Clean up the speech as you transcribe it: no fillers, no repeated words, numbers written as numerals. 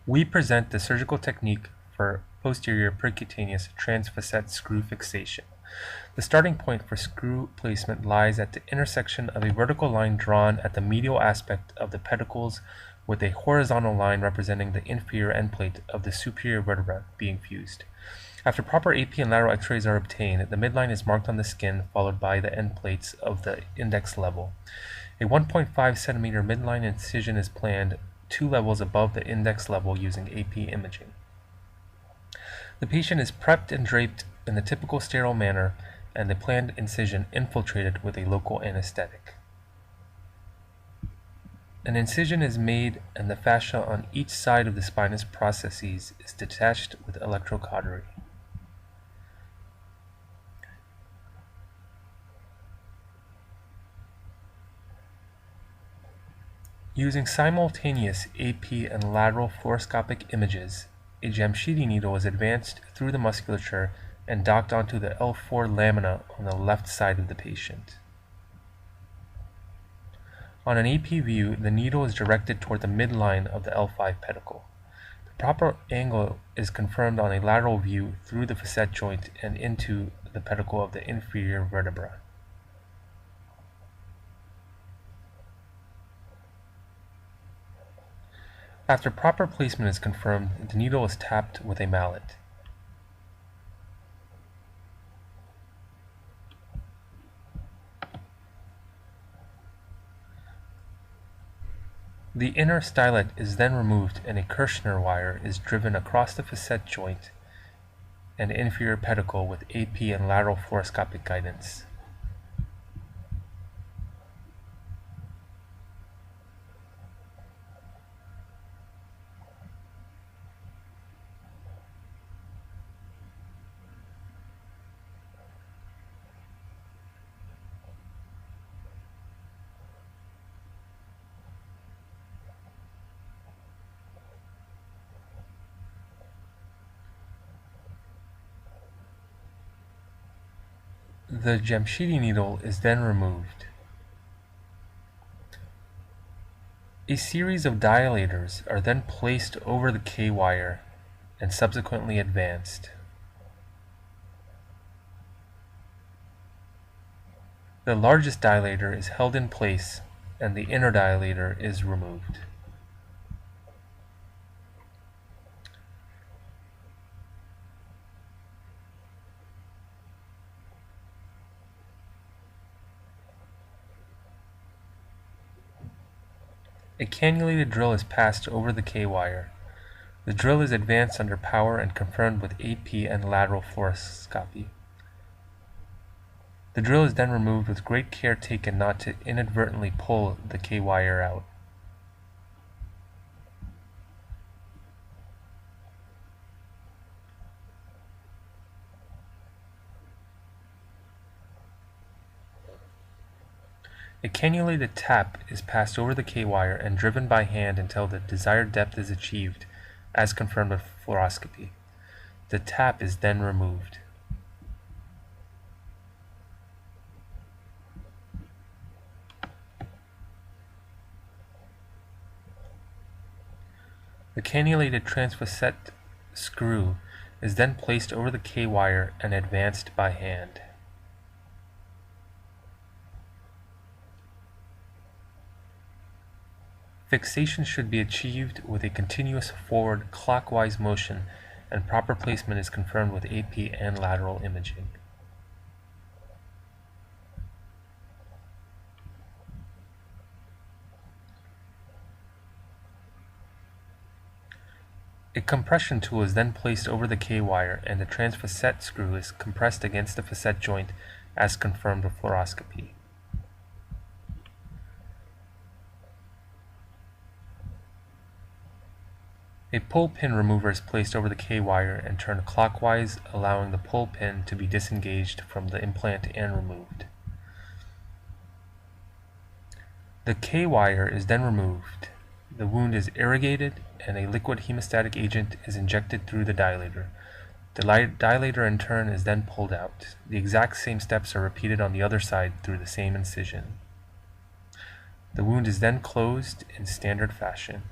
We present the surgical technique for posterior percutaneous transfacet screw fixation. The starting point for screw placement lies at the intersection of a vertical line drawn at the medial aspect of the pedicles with a horizontal line representing the inferior end plate of the superior vertebra being fused. After proper AP and lateral x-rays are obtained, the midline is marked on the skin, followed by the end plates of the index level. A 1.5 cm midline incision is planned 2 levels above the index level using AP imaging. The patient is prepped and draped in the typical sterile manner, and the planned incision infiltrated with a local anesthetic. An incision is made and the fascia on each side of the spinous processes is detached with electrocautery. Using simultaneous AP and lateral fluoroscopic images, a Jamshidi needle is advanced through the musculature and docked onto the L4 lamina on the left side of the patient. On an AP view, the needle is directed toward the midline of the L5 pedicle. The proper angle is confirmed on a lateral view through the facet joint and into the pedicle of the inferior vertebra. After proper placement is confirmed, the needle is tapped with a mallet. The inner stylet is then removed and a Kirschner wire is driven across the facet joint and inferior pedicle with AP and lateral fluoroscopic guidance. The Jamshidi needle is then removed. A series of dilators are then placed over the K-wire and subsequently advanced. The largest dilator is held in place and the inner dilator is removed. A cannulated drill is passed over the K-wire. The drill is advanced under power and confirmed with AP and lateral fluoroscopy. The drill is then removed with great care taken not to inadvertently pull the K-wire out. A cannulated tap is passed over the K-wire and driven by hand until the desired depth is achieved, as confirmed with fluoroscopy. The tap is then removed. The cannulated transfacet screw is then placed over the K-wire and advanced by hand. Fixation should be achieved with a continuous forward clockwise motion, and proper placement is confirmed with AP and lateral imaging. A compression tool is then placed over the K-wire and the transfacet screw is compressed against the facet joint as confirmed with fluoroscopy. A pull pin remover is placed over the K-wire and turned clockwise, allowing the pull pin to be disengaged from the implant and removed. The K-wire is then removed. The wound is irrigated and a liquid hemostatic agent is injected through the dilator. The dilator in turn is then pulled out. The exact same steps are repeated on the other side through the same incision. The wound is then closed in standard fashion.